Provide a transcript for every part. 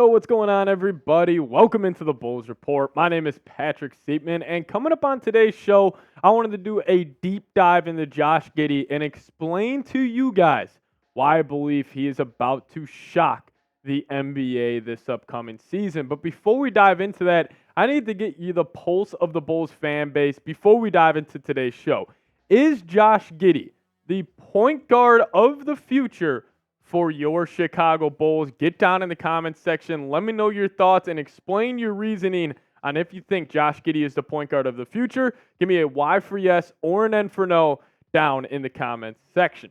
Yo, what's going on, everybody? Welcome into the Bulls Report. My name is Patrick Siepman, and coming up on today's show, I wanted to do a deep dive into Josh Giddey and explain to you guys why I believe he is about to shock the NBA this upcoming season. But before we dive into that, I need to get you the pulse of the Bulls fan base before we dive into today's show. Is Josh Giddey the point guard of the future for your Chicago Bulls? Get down in the comments section. Let me know your thoughts and explain your reasoning on if you think Josh Giddey is the point guard of the future. Give me a Y for yes or an N for no down in the comments section.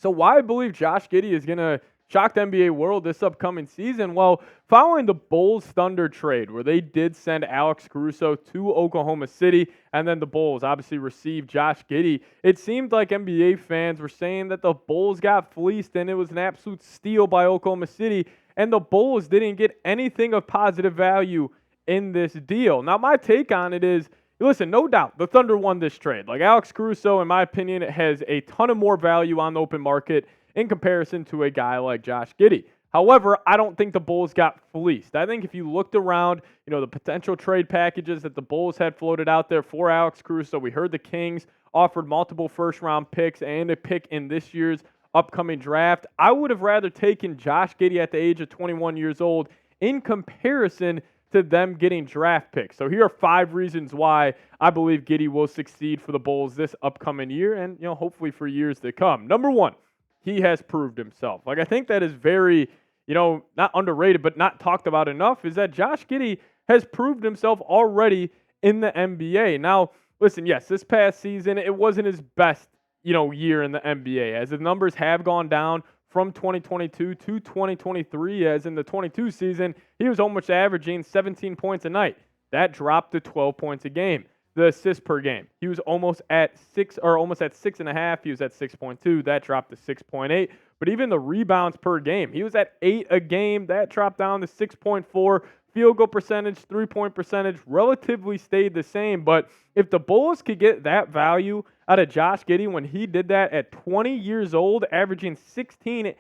So why I believe Josh Giddey is going to shock the NBA world this upcoming season? Well, following the Bulls Thunder trade, where they did send Alex Caruso to Oklahoma City, and then the Bulls obviously received Josh Giddey, it seemed like NBA fans were saying that the Bulls got fleeced and it was an absolute steal by Oklahoma City, and the Bulls didn't get anything of positive value in this deal. Now, my take on it is, listen, no doubt, the Thunder won this trade. Like, Alex Caruso, in my opinion, has a ton of more value on the open market in comparison to a guy like Josh Giddey. However, I don't think the Bulls got fleeced. I think if you looked around, the potential trade packages that the Bulls had floated out there for Alex Caruso, we heard the Kings offered multiple first-round picks and a pick in this year's upcoming draft. I would have rather taken Josh Giddey at the age of 21 years old in comparison to them getting draft picks. So here are 5 reasons why I believe Giddey will succeed for the Bulls this upcoming year and, hopefully for years to come. Number 1, he has proved himself. Like, I think that is very, not underrated, but not talked about enough, is that Josh Giddey has proved himself already in the NBA. Now, listen, yes, this past season, it wasn't his best, year in the NBA, as the numbers have gone down from 2022 to 2023, as in the 22 season, he was almost averaging 17 points a night. That dropped to 12 points a game. The assists per game, he was almost at 6.5. He was at 6.2. That dropped to 6.8. But even the rebounds per game, he was at 8 a game. That dropped down to 6.4. Field goal percentage, 3-point percentage, relatively stayed the same. But if the Bulls could get that value out of Josh Giddey when he did that at 20 years old, averaging 16,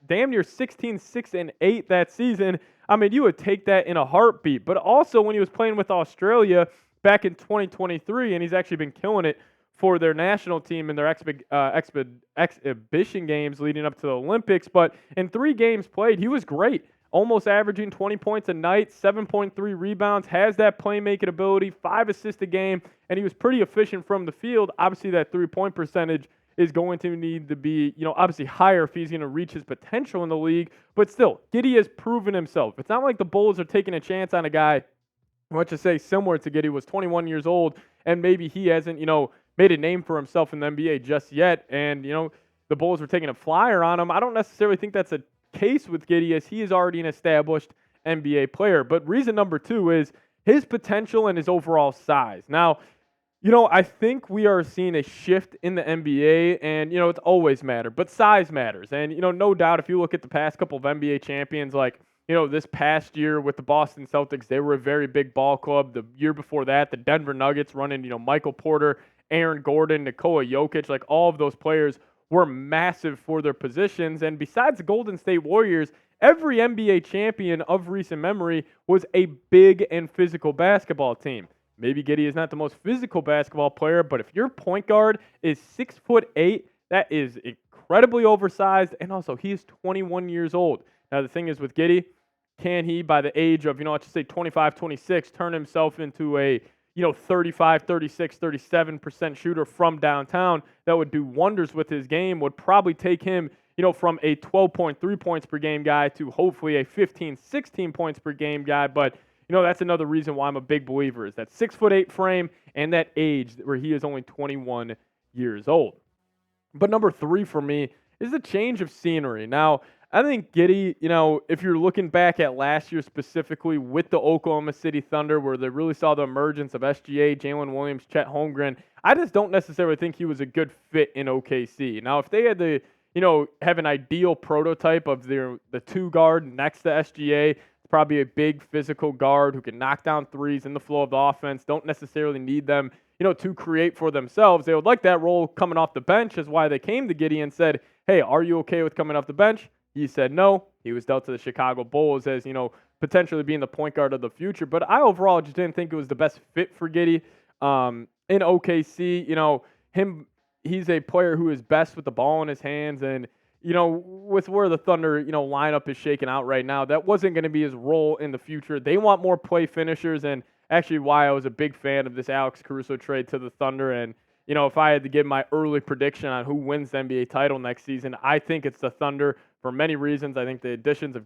damn near 16, 6, and 8 that season, I mean, you would take that in a heartbeat. But also when he was playing with Australia back in 2023, and he's actually been killing it for their national team in their exhibition games leading up to the Olympics. But in 3 games played, he was great, almost averaging 20 points a night, 7.3 rebounds, has that playmaking ability, 5 assists a game, and he was pretty efficient from the field. Obviously, that 3-point percentage is going to need to be, obviously higher if he's going to reach his potential in the league. But still, Giddey has proven himself. It's not like the Bulls are taking a chance on a guy, let's just say similar to Giddey, was 21 years old, and maybe he hasn't, made a name for himself in the NBA just yet, and, the Bulls were taking a flyer on him. I don't necessarily think that's a case with Giddey, as he is already an established NBA player. But reason number 2 is his potential and his overall size. Now, I think we are seeing a shift in the NBA, and, it's always mattered, but size matters. And, no doubt if you look at the past couple of NBA champions, like, this past year with the Boston Celtics, they were a very big ball club. The year before that, the Denver Nuggets running, Michael Porter, Aaron Gordon, Nikola Jokic, like all of those players were massive for their positions. And besides the Golden State Warriors, every NBA champion of recent memory was a big and physical basketball team. Maybe Giddey is not the most physical basketball player, but if your point guard is 6'8", that is incredibly oversized, and also he is 21 years old. Now the thing is with Giddey, can he, by the age of, let's just say 25, 26, turn himself into a 35, 36, 37% shooter from downtown that would do wonders with his game, would probably take him, from a 12.3 points per game guy to hopefully a 15, 16 points per game guy. But, that's another reason why I'm a big believer, is that 6'8" frame and that age where he is only 21 years old. But number 3 for me is a change of scenery. Now, I think Giddey, if you're looking back at last year specifically with the Oklahoma City Thunder, where they really saw the emergence of SGA, Jalen Williams, Chet Holmgren, I just don't necessarily think he was a good fit in OKC. Now, if they had to, have an ideal prototype of the 2 guard next to SGA, it's probably a big physical guard who can knock down threes in the flow of the offense, don't necessarily need them, to create for themselves. They would like that role coming off the bench, is why they came to Giddey and said, hey, are you okay with coming off the bench? he said no. He was dealt to the Chicago Bulls as, potentially being the point guard of the future. But I overall just didn't think it was the best fit for Giddey. In OKC, he's a player who is best with the ball in his hands. And, with where the Thunder, lineup is shaking out right now, that wasn't going to be his role in the future. They want more play finishers, and actually why I was a big fan of this Alex Caruso trade to the Thunder. And, if I had to give my early prediction on who wins the NBA title next season, I think it's the Thunder for many reasons. I think the additions of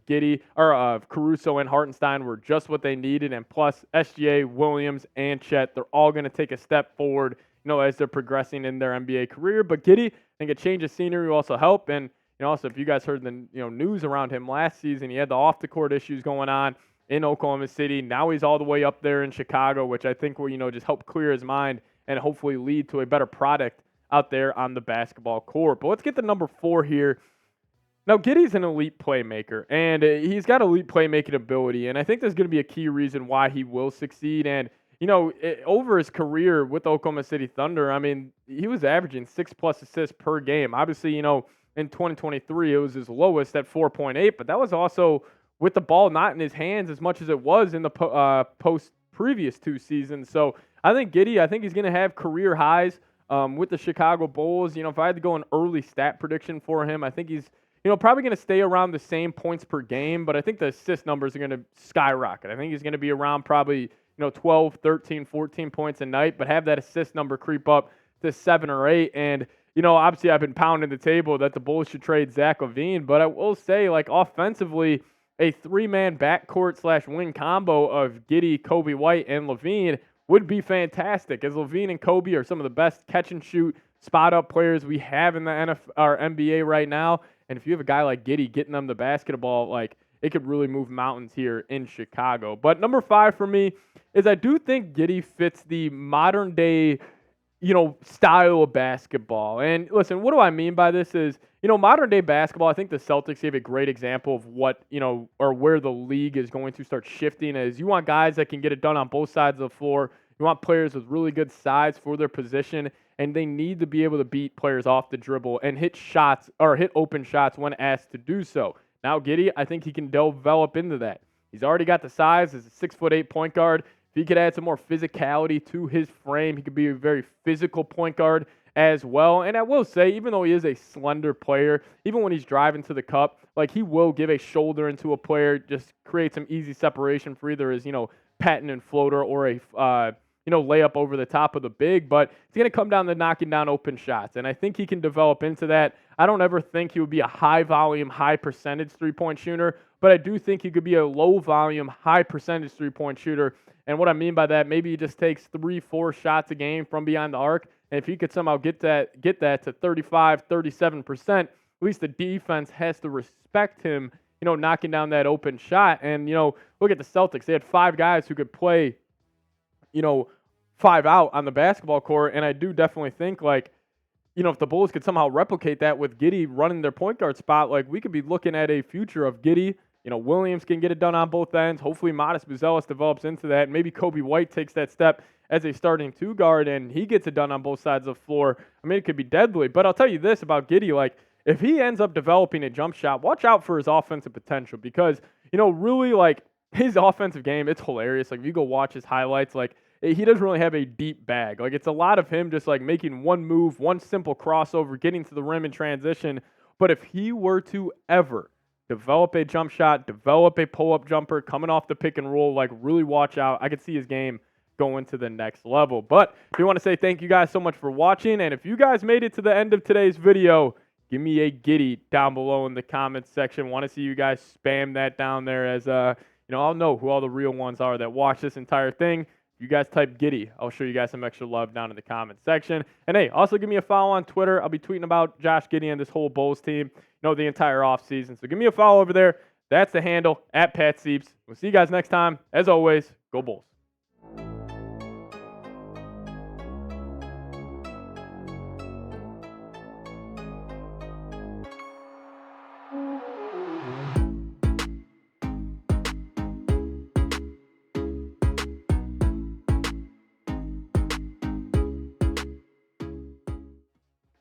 Caruso and Hartenstein were just what they needed. And plus, SGA, Williams, and Chet, they're all going to take a step forward, as they're progressing in their NBA career. But Giddey, I think a change of scenery will also help. And, also, if you guys heard the news around him last season, he had the off-the-court issues going on in Oklahoma City. Now he's all the way up there in Chicago, which I think will, just help clear his mind and hopefully lead to a better product out there on the basketball court. But let's get to number 4 here. Now, Giddey's an elite playmaker, and he's got elite playmaking ability, and I think there's going to be a key reason why he will succeed. And, over his career with the Oklahoma City Thunder, I mean, he was averaging 6+ assists per game. Obviously, in 2023, it was his lowest at 4.8, but that was also with the ball not in his hands as much as it was in the previous 2 seasons. So I think Giddey, he's going to have career highs with the Chicago Bulls. If I had to go an early stat prediction for him, I think he's, probably going to stay around the same points per game, but I think the assist numbers are going to skyrocket. I think he's going to be around probably, 12, 13, 14 points a night, but have that assist number creep up to 7 or 8. And, obviously I've been pounding the table that the Bulls should trade Zach LaVine, but I will say, offensively, a 3-man backcourt / wing combo of Giddey, Coby White, and LaVine would be fantastic, as LaVine and Coby are some of the best catch-and-shoot, spot-up players we have in the NBA right now. And if you have a guy like Giddey getting them the basketball, it could really move mountains here in Chicago. But number 5 for me is I do think Giddey fits the modern-day style of basketball. And listen, what do I mean by this is, modern day basketball, I think the Celtics gave a great example of what, or where the league is going to start shifting, is you want guys that can get it done on both sides of the floor. You want players with really good size for their position, and they need to be able to beat players off the dribble and hit shots or hit open shots when asked to do so. Now, Giddey, I think he can develop into that. He's already got the size as a 6'8" point guard. If he could add some more physicality to his frame, he could be a very physical point guard as well. And I will say, even though he is a slender player, even when he's driving to the cup, he will give a shoulder into a player, just create some easy separation for either his, patent and floater or a, layup over the top of the big. But it's going to come down to knocking down open shots. And I think he can develop into that. I don't ever think he would be a high volume, high percentage 3-point shooter, but I do think he could be a low volume, high percentage 3-point shooter. And what I mean by that, maybe he just takes 3-4 shots a game from beyond the arc. And if he could somehow get that to 35, 37%, at least the defense has to respect him, knocking down that open shot. And, look at the Celtics. They had 5 guys who could play, 5 out on the basketball court. And I do definitely think, if the Bulls could somehow replicate that with Giddey running their point guard spot, we could be looking at a future of Giddey. Williams can get it done on both ends. Hopefully, Modest Buzelis develops into that. Maybe Coby White takes that step as a starting 2 guard, and he gets it done on both sides of the floor. I mean, it could be deadly. But I'll tell you this about Giddey, if he ends up developing a jump shot, watch out for his offensive potential because, really, his offensive game, it's hilarious. If you go watch his highlights, he doesn't really have a deep bag. It's a lot of him just, making one move, one simple crossover, getting to the rim in transition. But if he were to ever develop a jump shot, develop a pull-up jumper, coming off the pick and roll, really watch out. I could see his game going to the next level. But I do want to say thank you guys so much for watching. And if you guys made it to the end of today's video, give me a Giddey down below in the comments section. Want to see you guys spam that down there as, I'll know who all the real ones are that watch this entire thing. You guys type Giddey. I'll show you guys some extra love down in the comments section. And hey, also give me a follow on Twitter. I'll be tweeting about Josh Giddey and this whole Bulls team, the entire offseason. So give me a follow over there. That's the handle, @PatSieps. We'll see you guys next time. As always, go Bulls.